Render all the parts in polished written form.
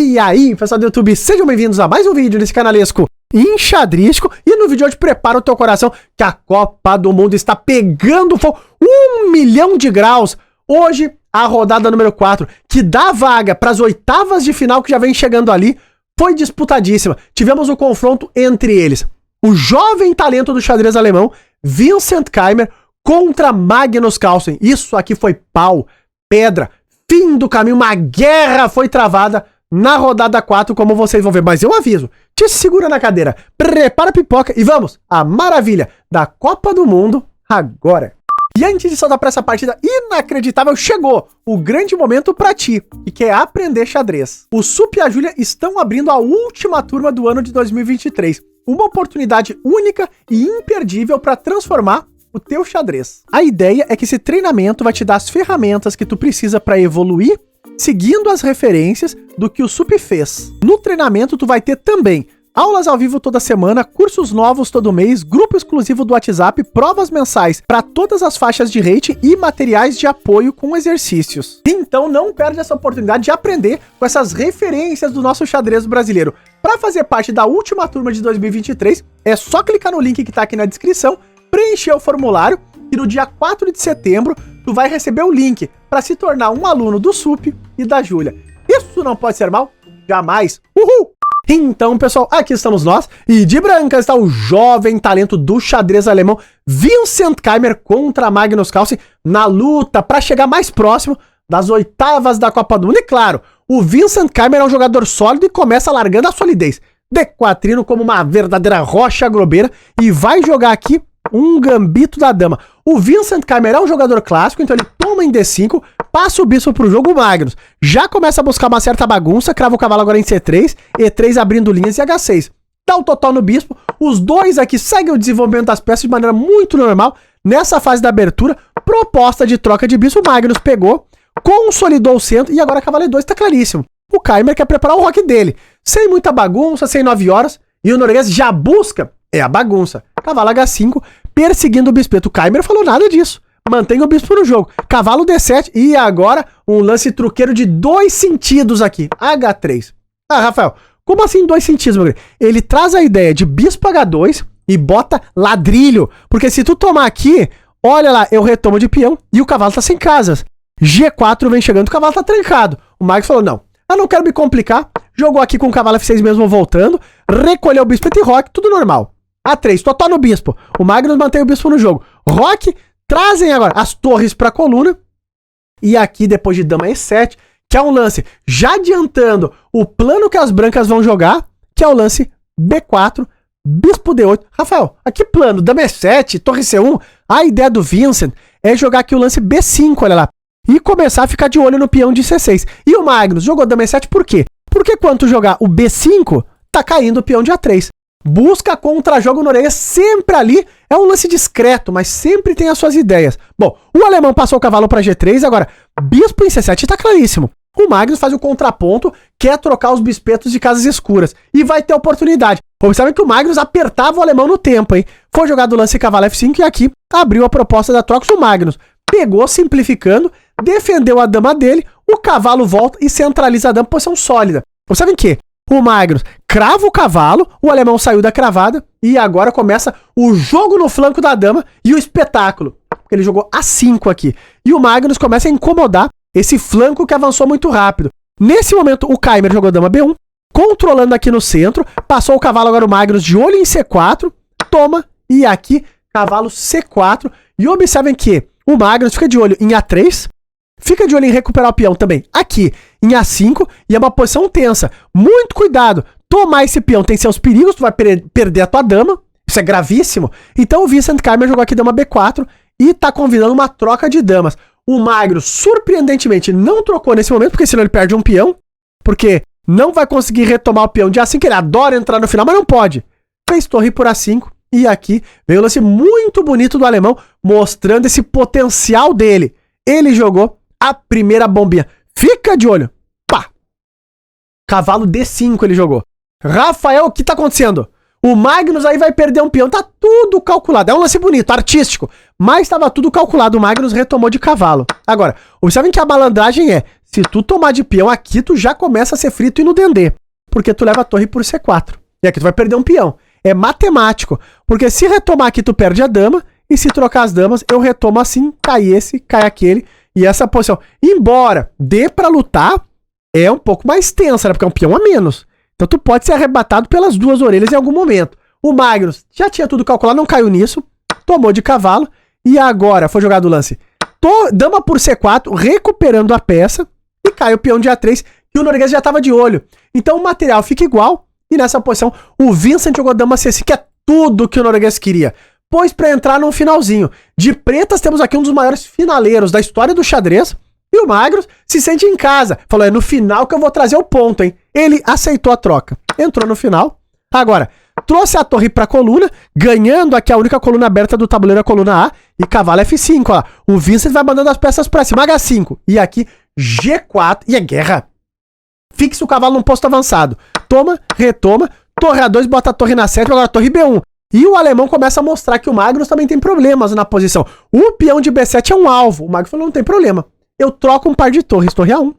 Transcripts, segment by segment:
E aí, pessoal do YouTube, sejam bem-vindos a mais um vídeo nesse canalesco enxadrístico. E no vídeo de hoje, prepara o teu coração que a Copa do Mundo está pegando fogo. 1 milhão de graus. Hoje, a rodada número 4, que dá vaga para as oitavas de final que já vem chegando ali, foi disputadíssima. Tivemos o confronto entre eles. O jovem talento do xadrez alemão, Vincent Keymer, contra Magnus Carlsen. Isso aqui foi pau, pedra, fim do caminho, uma guerra foi travada na rodada 4, como vocês vão ver. Mas eu aviso, te segura na cadeira, prepara a pipoca e vamos à maravilha da Copa do Mundo agora. E antes de soltar para essa partida inacreditável, chegou o grande momento para ti, e que é aprender xadrez. O Sup e a Júlia estão abrindo a última turma do ano de 2023. Uma oportunidade única e imperdível para transformar o teu xadrez. A ideia é que esse treinamento vai te dar as ferramentas que tu precisa para evoluir, seguindo as referências do que o Sup fez. No treinamento tu vai ter também aulas ao vivo toda semana, cursos novos todo mês, grupo exclusivo do WhatsApp, provas mensais para todas as faixas de rating e materiais de apoio com exercícios. Então não perde essa oportunidade de aprender com essas referências do nosso xadrez brasileiro. Para fazer parte da última turma de 2023, é só clicar no link que está aqui na descrição, preencher o formulário e no dia 4 de setembro tu vai receber o link para se tornar um aluno do Sup e da Júlia. Isso não pode ser mal? Jamais! Uhul! Então, pessoal, aqui estamos nós, e de branca está o jovem talento do xadrez alemão, Vincent Keymer contra Magnus Carlsen, na luta para chegar mais próximo das oitavas da Copa do Mundo. E claro, o Vincent Keymer é um jogador sólido e começa largando a solidez. D4 como uma verdadeira rocha agrobeira, e vai jogar aqui um gambito da dama. O Vincent Keymer é um jogador clássico, então ele toma em D5, passa o bispo pro jogo. O Magnus já começa a buscar uma certa bagunça, crava o cavalo agora em C3, E3 abrindo linhas e H6. Dá o total no bispo, os dois aqui seguem o desenvolvimento das peças de maneira muito normal. Nessa fase da abertura, proposta de troca de bispo, o Magnus pegou, consolidou o centro e agora cavalo E2 tá claríssimo. O Keymer quer preparar o roque dele, sem muita bagunça, sem 9 horas, e o norueguês já busca a bagunça. Cavalo H5, perseguindo o bispeto. O Keymer falou nada disso. Mantém o bispo no jogo. Cavalo D7 e agora um lance truqueiro de 2 sentidos aqui. H3. Ah, Rafael, como assim 2 sentidos, meu querido? Ele traz a ideia de bispo H2 e bota ladrilho. Porque se tu tomar aqui, olha lá, eu retomo de peão e o cavalo tá sem casas. G4 vem chegando, o cavalo tá trancado. O Magnus falou, não, eu não quero me complicar. Jogou aqui com o cavalo F6 mesmo voltando. Recolheu o bispo e roque, tudo normal. A3, totó no bispo. O Magnus mantém o bispo no jogo. Roque, trazem agora as torres para a coluna. E aqui, depois de dama E7, que é um lance já adiantando o plano que as brancas vão jogar, que é o lance B4, bispo D8. Rafael, aqui plano, dama E7, torre C1. A ideia do Vincent é jogar aqui o lance B5, olha lá. E começar a ficar de olho no peão de C6. E o Magnus jogou dama E7 por quê? Porque quando tu jogar o B5, tá caindo o peão de A3. Busca contra-jogo norueguês sempre ali, é um lance discreto, mas sempre tem as suas ideias. Bom, o alemão passou o cavalo para G3, agora bispo em C7 tá claríssimo. O Magnus faz o contraponto, quer trocar os bispetos de casas escuras, e vai ter oportunidade. Observem que o Magnus apertava o alemão no tempo, hein? Foi jogado o lance cavalo F5 e aqui abriu a proposta da troca. O Magnus pegou simplificando, defendeu a dama dele, o cavalo volta e centraliza a dama em posição sólida. Observem que o Magnus crava o cavalo, o alemão saiu da cravada e agora começa o jogo no flanco da dama e o espetáculo. Ele jogou A5 aqui. E o Magnus começa a incomodar esse flanco que avançou muito rápido. Nesse momento, o Keymer jogou dama B1, controlando aqui no centro, passou o cavalo agora o Magnus de olho em C4, toma, e aqui, cavalo C4. E observem que o Magnus fica de olho em A3, fica de olho em recuperar o peão também aqui em A5, e é uma posição tensa. Muito cuidado. Tomar esse peão tem seus perigos, tu vai perder a tua dama. Isso é gravíssimo. Então o Vincent Keymer jogou aqui dama B4 e tá convidando uma troca de damas. O Magnus, surpreendentemente, não trocou nesse momento, porque senão ele perde um peão. Porque não vai conseguir retomar o peão de A5, que ele adora entrar no final, mas não pode. Fez torre por A5 e aqui veio um lance muito bonito do alemão, mostrando esse potencial dele. Ele jogou a primeira bombinha. Fica de olho. Pá! Cavalo D5 ele jogou. Rafael, o que tá acontecendo? O Magnus aí vai perder um peão. Tá tudo calculado. É um lance bonito, artístico. Mas estava tudo calculado. O Magnus retomou de cavalo. Agora, observem que a malandragem é Se tu tomar de peão aqui, tu já começa a ser frito e no dendê. Porque tu leva a torre por C4. E aqui tu vai perder um peão. É matemático. Porque se retomar aqui, tu perde a dama. E se trocar as damas, eu retomo assim, cai esse, cai aquele. E essa posição, embora dê pra lutar, é um pouco mais tensa, né? Porque é um peão a menos. Então tu pode ser arrebatado pelas duas orelhas em algum momento. O Magnus já tinha tudo calculado, não caiu nisso. Tomou de cavalo. E agora foi jogado o lance. Dama por C4, recuperando a peça. E cai o peão de A3, que o norueguês já tava de olho. Então o material fica igual. E nessa posição, o Vincent jogou dama C5, que é tudo que o norueguês queria. Pois pra entrar no finalzinho. De pretas temos aqui um dos maiores finaleiros da história do xadrez. E o Magnus se sente em casa. Falou, é no final que eu vou trazer o ponto, hein? Ele aceitou a troca. Entrou no final. Agora, trouxe a torre pra coluna, ganhando aqui a única coluna aberta do tabuleiro, a coluna A. E cavalo F5, ó. O Vincent vai mandando as peças pra cima. H5. E aqui, G4. E é guerra. Fixa o cavalo num posto avançado. Toma, retoma. Torre A2, bota a torre na 7. Agora torre B1. E o alemão começa a mostrar que o Magnus também tem problemas na posição. O peão de B7 é um alvo. O Magnus falou, não tem problema. Eu troco um par de torres, torre A1.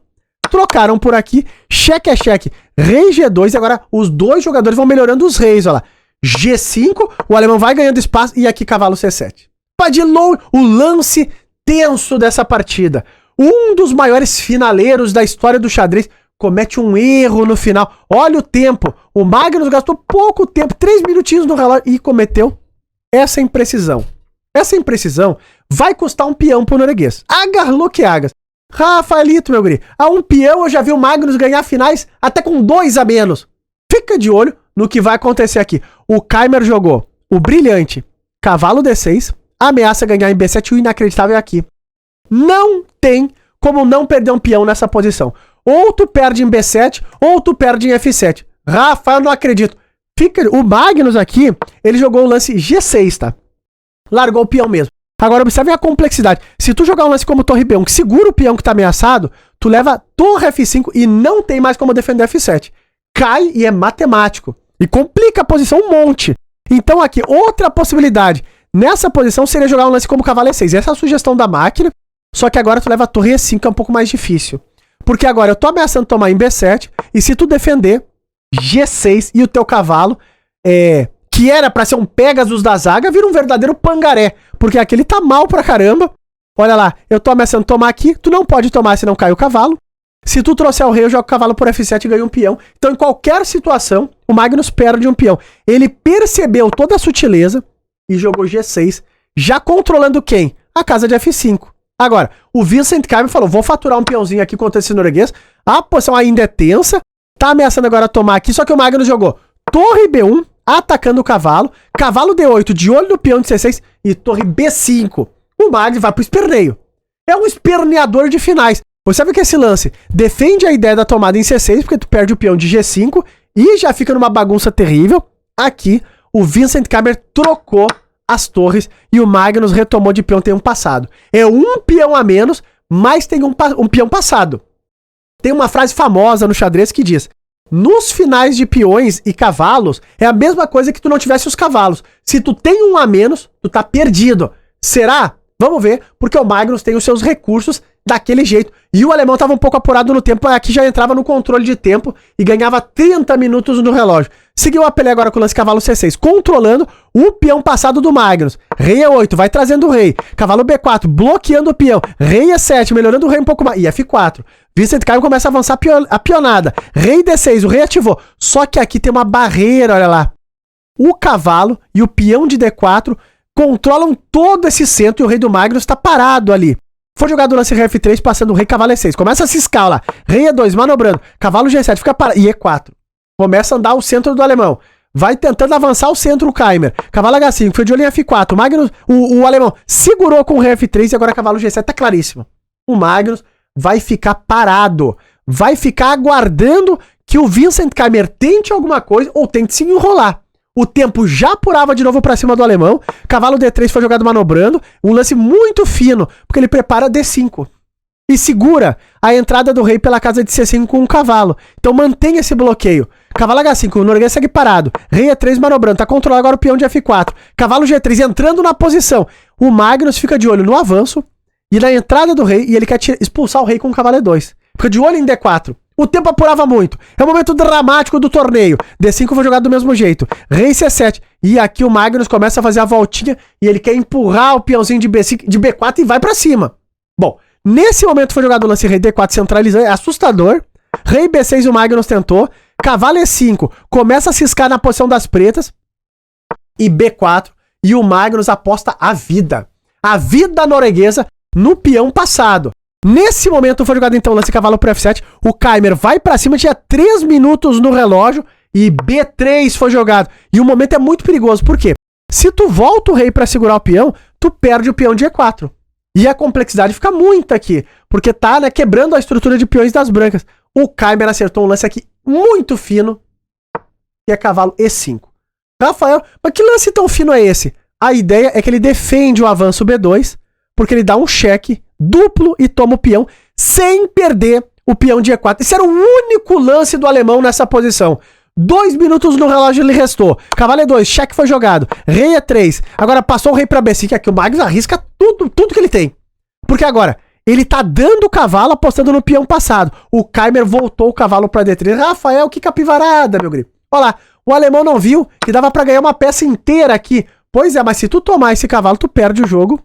Trocaram por aqui, cheque é cheque, rei G2, e agora os dois jogadores vão melhorando os reis, olha lá. G5, o alemão vai ganhando espaço, e aqui cavalo C7. Padilou o lance tenso dessa partida. Um dos maiores finaleiros da história do xadrez comete um erro no final. Olha o tempo. O Magnus gastou pouco tempo, 3 minutinhos no relógio, e cometeu essa imprecisão. Essa imprecisão vai custar um peão pro norueguês. Agarrou que agas. Rafaelito, meu guri, a um peão eu já vi o Magnus ganhar finais até com 2 a menos. Fica de olho no que vai acontecer aqui. O Keimer jogou o brilhante cavalo D6, ameaça ganhar em B7, o inacreditável é aqui. Não tem como não perder um peão nessa posição. Ou tu perde em B7, ou tu perde em F7. Rafa, eu não acredito. O Magnus aqui, ele jogou o lance G6, tá? Largou o peão mesmo. Agora observe a complexidade. Se tu jogar um lance como torre B1, que segura o peão que tá ameaçado, tu leva torre F5 e não tem mais como defender F7. Cai e é matemático. E complica a posição um monte. Então aqui, outra possibilidade. Nessa posição seria jogar um lance como cavalo E6. Essa é a sugestão da máquina. Só que agora tu leva a torre E5, que é um pouco mais difícil. Porque agora eu tô ameaçando tomar em B7. E se tu defender G6 e o teu cavalo, que era pra ser um Pegasus da zaga, vira um verdadeiro pangaré. Porque aqui ele tá mal pra caramba. Olha lá, eu tô ameaçando tomar aqui. Tu não pode tomar se não cai o cavalo. Se tu trouxer o rei, eu jogo o cavalo por F7 e ganho um peão. Então, em qualquer situação, o Magnus perde um peão. Ele percebeu toda a sutileza e jogou G6, já controlando quem? A casa de F5. Agora, o Vincent Keimer falou, vou faturar um peãozinho aqui contra esse norueguês. A posição ainda é tensa. Tá ameaçando agora tomar aqui, só que o Magnus jogou torre B1, atacando o cavalo. Cavalo D8, de olho no peão de C6 e torre B5. O Magnus vai pro esperneio. É um esperneador de finais. Você sabe que esse lance defende a ideia da tomada em C6, porque tu perde o peão de G5 e já fica numa bagunça terrível. Aqui, o Vincent Keimer trocou as torres e o Magnus retomou de peão, tem um passado. É um peão a menos, mas tem um peão passado. Tem uma frase famosa no xadrez que diz: nos finais de peões e cavalos, é a mesma coisa que tu não tivesse os cavalos. Se tu tem um a menos, tu tá perdido. Será? Vamos ver, porque o Magnus tem os seus recursos daquele jeito. E o alemão tava um pouco apurado no tempo, aqui já entrava no controle de tempo e ganhava 30 minutos no relógio. Seguiu a Pelé agora com o lance cavalo C6, controlando o peão passado do Magnus. Rei E8, vai trazendo o rei. Cavalo B4, bloqueando o peão. Rei E7, melhorando o rei um pouco mais. E F4. Vincent Keimer começa a avançar a pionada. Rei D6, o rei ativou. Só que aqui tem uma barreira, olha lá. O cavalo e o peão de D4 controlam todo esse centro e o rei do Magnus está parado ali. Foi jogado o lance rei F3, passando o rei cavalo E6. Começa a ciscar lá. Rei E2, manobrando. Cavalo G7, fica parado. E E4. Começa a andar o centro do alemão. Vai tentando avançar o centro o Keimer. Cavalo H5, foi de olho em F4. O Magnus, o alemão segurou com o rei F3 e agora cavalo G7. Tá claríssimo. O Magnus vai ficar parado. Vai ficar aguardando que o Vincent Keimer tente alguma coisa ou tente se enrolar. O tempo já apurava de novo pra cima do alemão. Cavalo D3 foi jogado manobrando. Um lance muito fino, porque ele prepara D5. E segura a entrada do rei pela casa de C5 com um cavalo. Então mantém esse bloqueio. Cavalo H5, o norueguês segue parado. Rei E3 manobrando, tá controlando agora o peão de F4. Cavalo G3 entrando na posição. O Magnus fica de olho no avanço e na entrada do rei, e ele quer expulsar o rei com o cavalo E2. Fica de olho em D4. O tempo apurava muito. É o momento dramático do torneio. D5 foi jogado do mesmo jeito. Rei C7. E aqui o Magnus começa a fazer a voltinha e ele quer empurrar o peãozinho de B5, de B4 e vai pra cima. Bom, nesse momento foi jogado o lance Rei D4 centralizando. É assustador. Rei B6 o Magnus tentou. Cavalo E5. Começa a ciscar na posição das pretas. E B4. E o Magnus aposta a vida. A vida norueguesa no peão passado. Nesse momento foi jogado então o lance cavalo para F7, o Keimer vai pra cima, tinha 3 minutos no relógio e B3 foi jogado. E o momento é muito perigoso, por quê? Se tu volta o rei pra segurar o peão, tu perde o peão de E4. E a complexidade fica muito aqui, porque tá, né, quebrando a estrutura de peões das brancas. O Keimer acertou um lance aqui muito fino, que é cavalo E5. Rafael, mas que lance tão fino é esse? A ideia é que ele defende o avanço B2, porque ele dá um cheque duplo e toma o peão sem perder o peão de E4. Esse era o único lance do alemão nessa posição. 2 minutos no relógio ele restou. Cavalo E2, cheque foi jogado. Rei E3. Agora passou o rei pra B5, aqui o Magnus arrisca tudo que ele tem. Porque agora, ele tá dando o cavalo apostando no peão passado. O Keimer voltou o cavalo pra D3. Rafael, que capivarada, meu grito. Olha lá, o alemão não viu que dava pra ganhar uma peça inteira aqui. Pois é, mas se tu tomar esse cavalo, tu perde o jogo.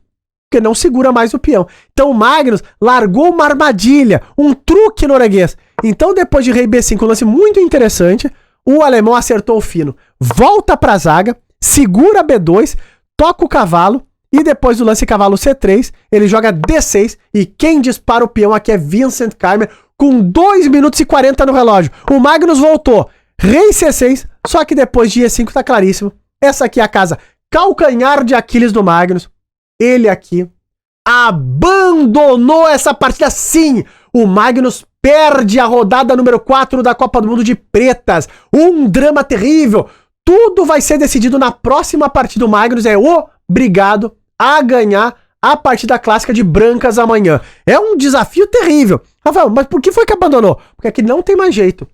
Porque não segura mais o peão. Então o Magnus largou uma armadilha, um truque norueguês. Então depois de rei B5, um lance muito interessante, o alemão acertou o fino. Volta pra zaga, segura B2, toca o cavalo e depois do lance cavalo C3, ele joga D6 e quem dispara o peão aqui é Vincent Keimer com 2 minutos e 40 no relógio. O Magnus voltou, rei C6, só que depois de E5 tá claríssimo. Essa aqui é a casa calcanhar de Aquiles do Magnus. Ele aqui abandonou essa partida. Sim, o Magnus perde a rodada número 4 da Copa do Mundo de Pretas. Um drama terrível. Tudo vai ser decidido na próxima partida. O Magnus é obrigado a ganhar a partida clássica de brancas amanhã. É um desafio terrível. Rafael, mas por que foi que abandonou? Porque aqui não tem mais jeito.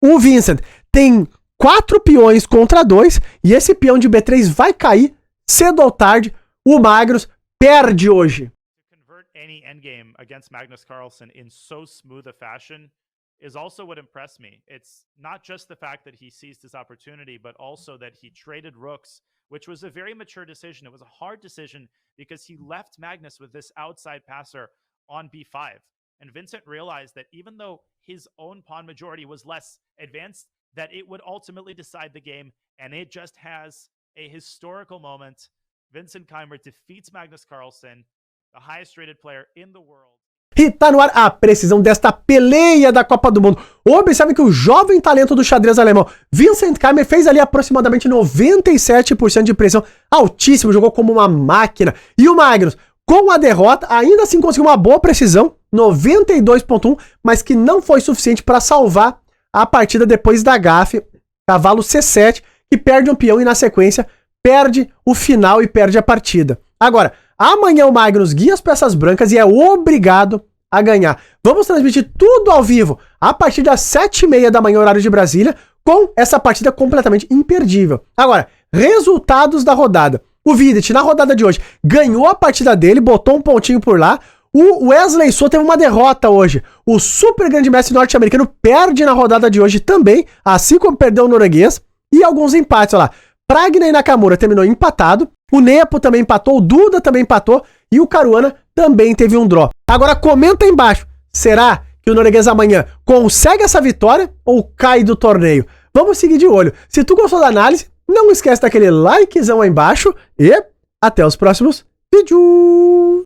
O Vincent tem 4 peões contra 2 e esse peão de B3 vai cair cedo ou tarde. O Magnus perde hoje. Convert any endgame against Magnus Carlsen in so smooth a fashion is also what impressed me. It's not just the fact that he seized his opportunity, but also that he traded rooks, which was a very mature decision. It was a hard decision because he left Magnus with this outside passer on B5. And Vincent realized that even though his own pawn majority was less advanced, that it would ultimately decide the game. And it just has a historical moment. Vincent Keimer defeats Magnus Carlsen, the highest rated player in the world. E tá no ar a precisão desta peleia da Copa do Mundo. Observe que o jovem talento do xadrez alemão, Vincent Keimer, fez ali aproximadamente 97% de pressão. Altíssimo, jogou como uma máquina. E o Magnus, com a derrota, ainda assim conseguiu uma boa precisão, 92.1, mas que não foi suficiente para salvar a partida depois da gafe. Cavalo C7, que perde um peão e na sequência perde o final e perde a partida. Agora, amanhã o Magnus guia as peças brancas e é obrigado a ganhar. Vamos transmitir tudo ao vivo a partir das 7h30 da manhã, horário de Brasília, com essa partida completamente imperdível. Agora, resultados da rodada. O Vidit, na rodada de hoje, ganhou a partida dele, botou um pontinho por lá. O Wesley So teve uma derrota hoje. O super grande mestre norte-americano perde na rodada de hoje também, assim como perdeu o norueguês. E alguns empates, olha lá. Pragna e Nakamura terminou empatado, o Nepo também empatou, o Duda também empatou e o Caruana também teve um draw. Agora comenta aí embaixo, será que o norueguês amanhã consegue essa vitória ou cai do torneio? Vamos seguir de olho. Se tu gostou da análise, não esquece daquele likezão aí embaixo e até os próximos vídeos.